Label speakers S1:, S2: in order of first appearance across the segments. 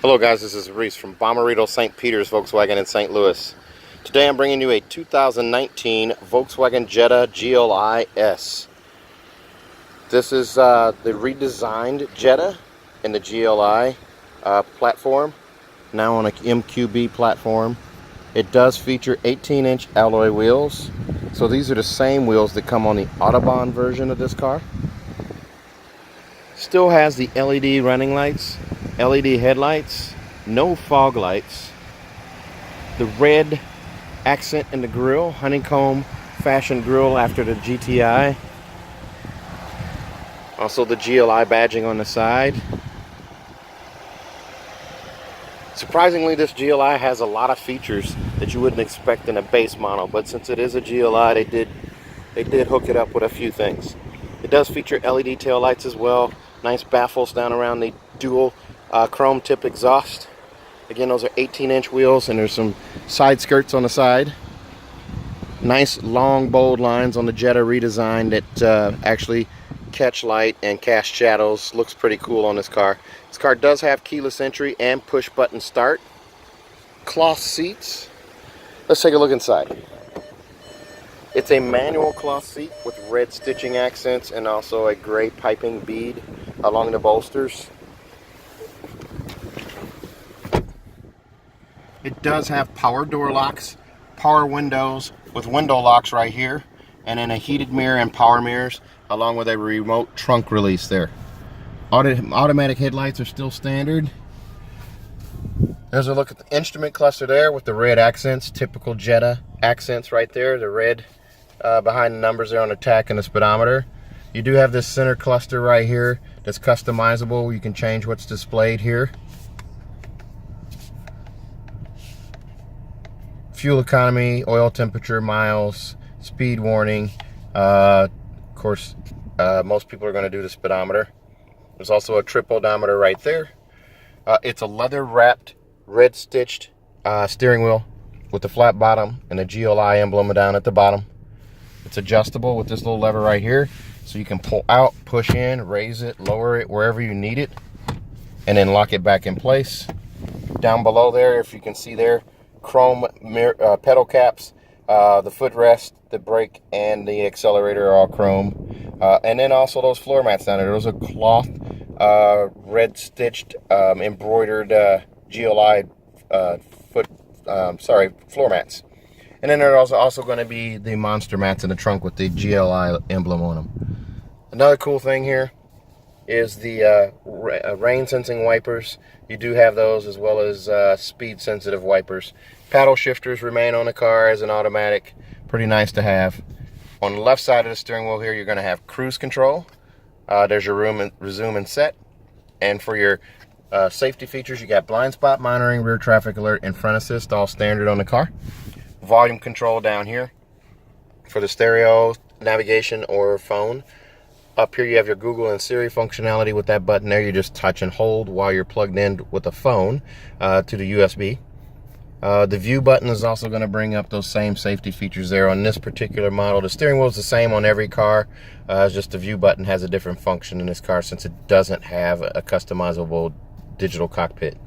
S1: Hello guys, this is Reese from Bommarito St. Peter's Volkswagen in St. Louis. Today I'm bringing you a 2019 Volkswagen Jetta GLI S. This is the redesigned Jetta in the GLI platform, now on a MQB platform. It does feature 18-inch alloy wheels, so these are the same wheels that come on the Autobahn version of this car. Still has the LED running lights, LED headlights, no fog lights, the red accent in the grille, honeycomb fashion grille after the GTI, also the GLI badging on the side. Surprisingly, this GLI has a lot of features that you wouldn't expect in a base model, but since it is a GLI, they did hook it up with a few things. It does feature LED tail lights as well, nice baffles down around the dual chrome tip exhaust. Again, those are 18-inch wheels, and there's some side skirts on the side. Nice long bold lines on the Jetta redesign that actually catch light and cast shadows. Looks pretty cool on this car. This car does have keyless entry and push button start. Cloth seats. Let's take a look inside. It's a manual cloth seat with red stitching accents and also a gray piping bead along the bolsters. It does have power door locks, power windows with window locks right here, and then a heated mirror and power mirrors along with a remote trunk release there. Automatic headlights are still standard. There's a look at the instrument cluster there with the red accents, typical Jetta accents right there, the red behind the numbers there on the tach and the speedometer. You do have this center cluster right here that's customizable. You can change what's displayed here. Fuel economy, oil temperature, miles, speed warning. Of course, most people are going to do the speedometer. There's also a trip odometer right there. It's a leather wrapped, red stitched steering wheel with the flat bottom and the GLI emblem down at the bottom. It's adjustable with this little lever right here, so you can pull out, push in, raise it, lower it wherever you need it, and then lock it back in place. Down below there, if you can see there, chrome mirror, pedal caps, the footrest, the brake, and the accelerator are all chrome. And then also those floor mats down there. Those are cloth, red stitched, embroidered GLI floor mats. And then there's also going to be the monster mats in the trunk with the GLI emblem on them. Another cool thing here is the rain sensing wipers. You do have those, as well as speed sensitive wipers. Paddle shifters remain on the car as an automatic. Pretty nice to have. On the left side of the steering wheel here, you're going to have cruise control. There's your resume and set. And for your safety features, you got blind spot monitoring, rear traffic alert, and front assist, all standard on the car. Volume control down here for the stereo, navigation, or phone. Up here you have your Google and Siri functionality with that button there. You just touch and hold while you're plugged in with a phone to the USB. The view button is also going to bring up those same safety features there on this particular model. The steering wheel is the same on every car. It's just the view button has a different function in this car since it doesn't have a customizable digital cockpit.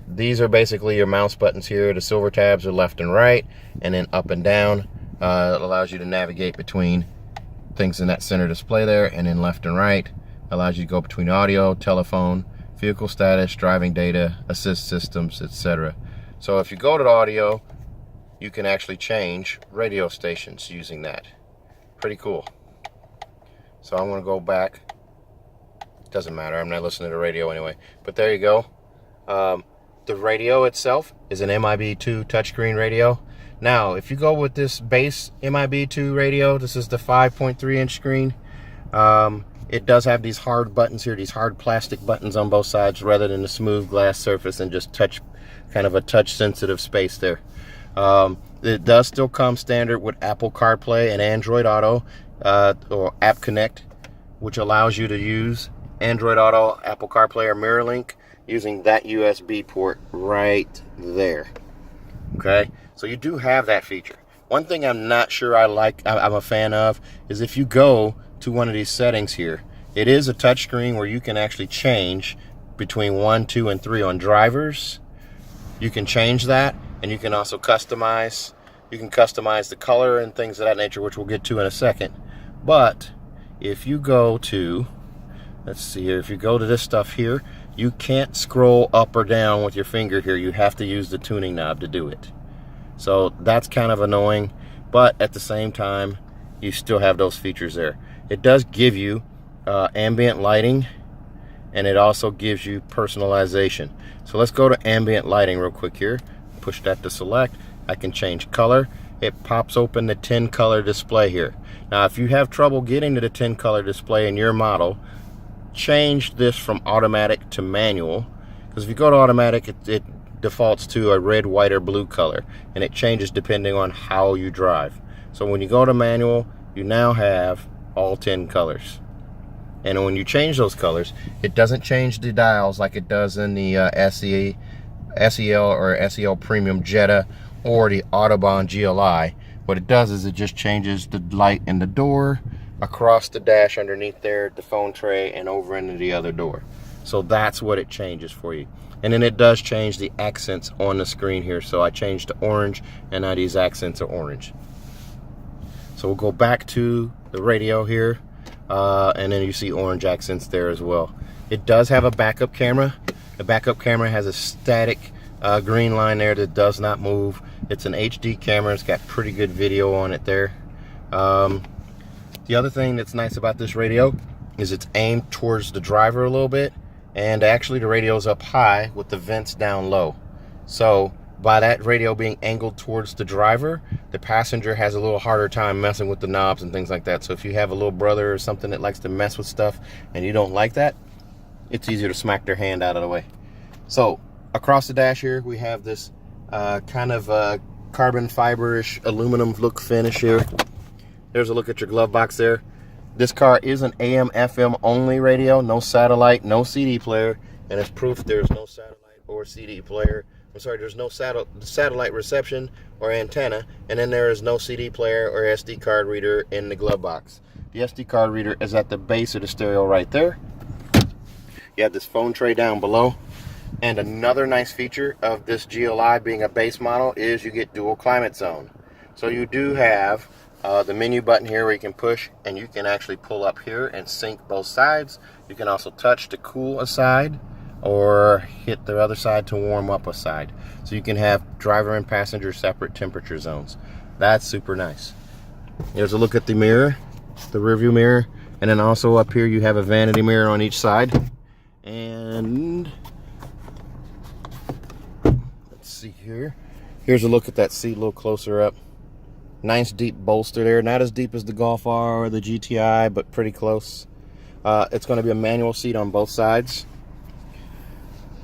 S1: These are basically your mouse buttons here. The silver tabs are left and right, and then up and down. It allows you to navigate between things in that center display there, and then left and right allows you to go between audio, telephone, vehicle status, driving data, assist systems, etc. So if you go to the audio, you can actually change radio stations using that. Pretty cool. So I'm going to go back. Doesn't matter, I'm not listening to the radio anyway, but there you go. The radio itself is an MIB2 touchscreen radio. Now, if you go with this base MIB2 radio, this is the 5.3-inch screen. It does have these hard buttons here, these hard plastic buttons on both sides, rather than the smooth glass surface and just touch, kind of a touch-sensitive space there. It does still come standard with Apple CarPlay and Android Auto, or App Connect, which allows you to use Android Auto, Apple CarPlay, or MirrorLink using that USB port right there. Okay, so you do have that feature. One thing I'm not sure I'm a fan of, is if you go to one of these settings here, it is a touch screen where you can actually change between 1, 2, and 3 on drivers. You can change that, and you can also customize. You can customize the color and things of that nature, which we'll get to in a second. But if you go to, let's see here, if you go to this stuff here, you can't scroll up or down with your finger here. You have to use the tuning knob to do it. So that's kind of annoying, but at the same time, you still have those features there. It does give you ambient lighting, and it also gives you personalization. So let's go to ambient lighting real quick here. Push that to select. I can change color. It pops open the 10 color display here. Now if you have trouble getting to the 10 color display in your model, change this from automatic to manual, because if you go to automatic, it defaults to a red, white, or blue color, and it changes depending on how you drive. So when you go to manual, you now have all 10 colors. And when you change those colors, it doesn't change the dials like it does in the SEL or SEL Premium Jetta or the Autobahn GLI. What it does is it just changes the light in the door, across the dash underneath there, the phone tray, and over into the other door. So that's what it changes for you. And then it does change the accents on the screen here. So I changed to orange, and now these accents are orange. So we'll go back to the radio here, and then you see orange accents there as well. It does have a backup camera. The backup camera has a static green line there that does not move. It's an HD camera. It's got pretty good video on it there. The other thing that's nice about this radio is it's aimed towards the driver a little bit, and actually the radio's up high with the vents down low. So by that radio being angled towards the driver, the passenger has a little harder time messing with the knobs and things like that. So if you have a little brother or something that likes to mess with stuff and you don't like that, it's easier to smack their hand out of the way. So across the dash here, we have this kind of carbon fiber-ish aluminum look finish here. There's a look at your glove box there. This car is an AM FM only radio, no satellite, no CD player, and as proof there's no satellite or CD player. I'm sorry, there's no satellite reception or antenna, and then there is no CD player or SD card reader in the glove box. The SD card reader is at the base of the stereo right there. You have this phone tray down below. And another nice feature of this GLI being a base model is you get dual climate zone. So you do have the menu button here where you can push, and you can actually pull up here and sync both sides. You can also touch to cool a side or hit the other side to warm up a side. So you can have driver and passenger separate temperature zones. That's super nice. Here's a look at the mirror, the rear view mirror, and then also up here you have a vanity mirror on each side. And let's see here. Here's a look at that seat a little closer up. Nice deep bolster there. Not as deep as the Golf R or the GTI, but pretty close. It's going to be a manual seat on both sides.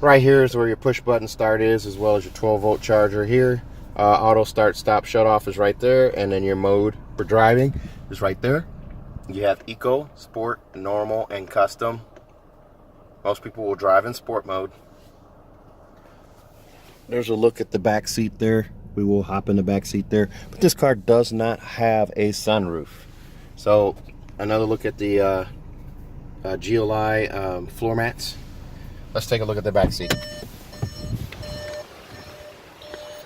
S1: Right here is where your push button start is, as well as your 12-volt charger here. Auto start, stop, shut off is right there, and then your mode for driving is right there. You have Eco, Sport, Normal, and Custom. Most people will drive in Sport mode. There's a look at the back seat there. We will hop in the back seat there, but this car does not have a sunroof. So another look at the GLI floor mats. Let's take a look at the back seat.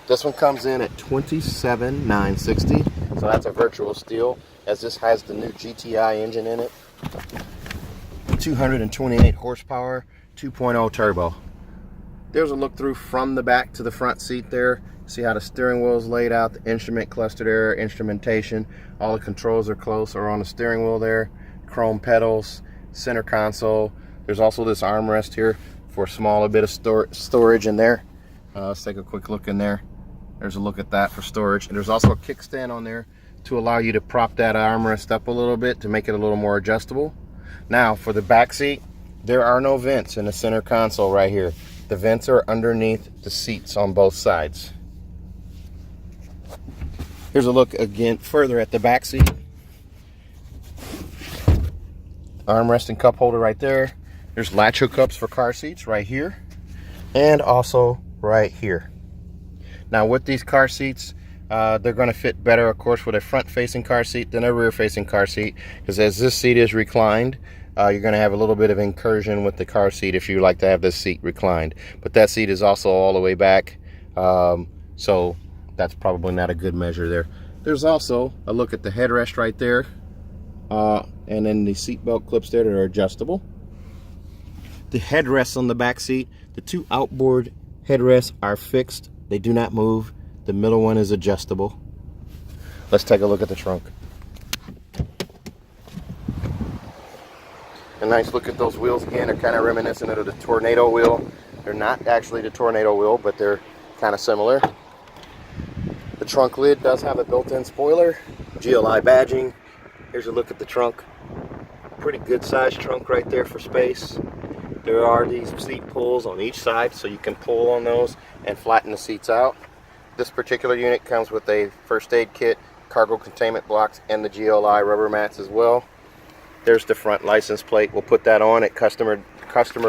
S1: This one comes in at $27,960, so that's a virtual steal, as this has the new GTI engine in it. 228 horsepower, 2.0 turbo. There's a look through from the back to the front seat there. See how the steering wheel is laid out, the instrument cluster there, instrumentation. All the controls are close or on the steering wheel there. Chrome pedals, center console. There's also this armrest here for a smaller bit of storage in there. Let's take a quick look in there. There's a look at that for storage. And there's also a kickstand on there to allow you to prop that armrest up a little bit to make it a little more adjustable. Now for the back seat, there are no vents in the center console right here. The vents are underneath the seats on both sides. Here's a look again further at the back seat. Armrest and cup holder right there. There's latch hookups for car seats right here, and also right here. Now with these car seats, they're going to fit better, of course, with a front-facing car seat than a rear-facing car seat, because as this seat is reclined, you're going to have a little bit of incursion with the car seat if you like to have this seat reclined. But that seat is also all the way back, so that's probably not a good measure there. There's also a look at the headrest right there, and then the seat belt clips there that are adjustable. The headrests on the back seat, the two outboard headrests are fixed. They do not move. The middle one is adjustable. Let's take a look at the trunk. A nice look at those wheels again. They're kind of reminiscent of the Tornado wheel. They're not actually the Tornado wheel, but they're kind of similar. The trunk lid does have a built-in spoiler, GLI badging. Here's a look at the trunk. Pretty good sized trunk right there for space. There are these seat pulls on each side, so you can pull on those and flatten the seats out. This particular unit comes with a first aid kit, cargo containment blocks, and the GLI rubber mats as well. There's the front license plate. We'll put that on at customer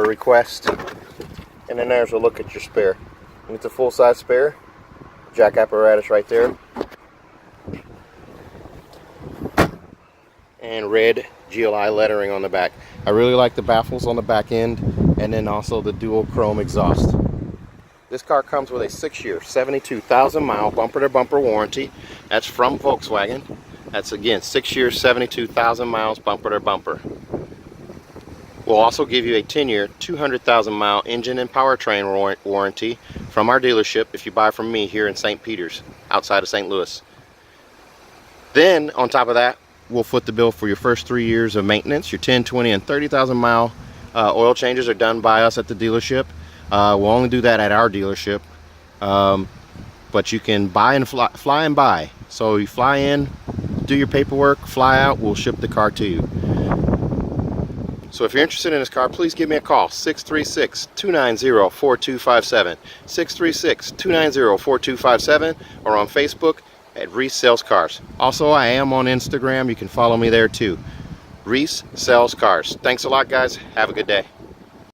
S1: request. And then there's a look at your spare. And it's a full-size spare. Jack apparatus right there. And red GLI lettering on the back. I really like the baffles on the back end, and then also the dual chrome exhaust. This car comes with a 6-year, 72,000 mile bumper to bumper warranty. That's from Volkswagen. That's again 6 years, 72,000 miles bumper to bumper. We'll also give you a 10-year, 200,000 mile engine and powertrain warranty from our dealership if you buy from me here in St. Peters, outside of St. Louis. Then on top of that, we'll foot the bill for your first 3 years of maintenance. Your 10, 20, and 30,000 mile oil changes are done by us at the dealership. We'll only do that at our dealership, but you can buy and fly and buy. So you fly in, do your paperwork, fly out, we'll ship the car to you. So if you're interested in this car, please give me a call, 636-290-4257, 636-290-4257, or on Facebook at Reese Sells Cars. Also, I am on Instagram. You can follow me there too. Reese Sells Cars. Thanks a lot, guys. Have a good day.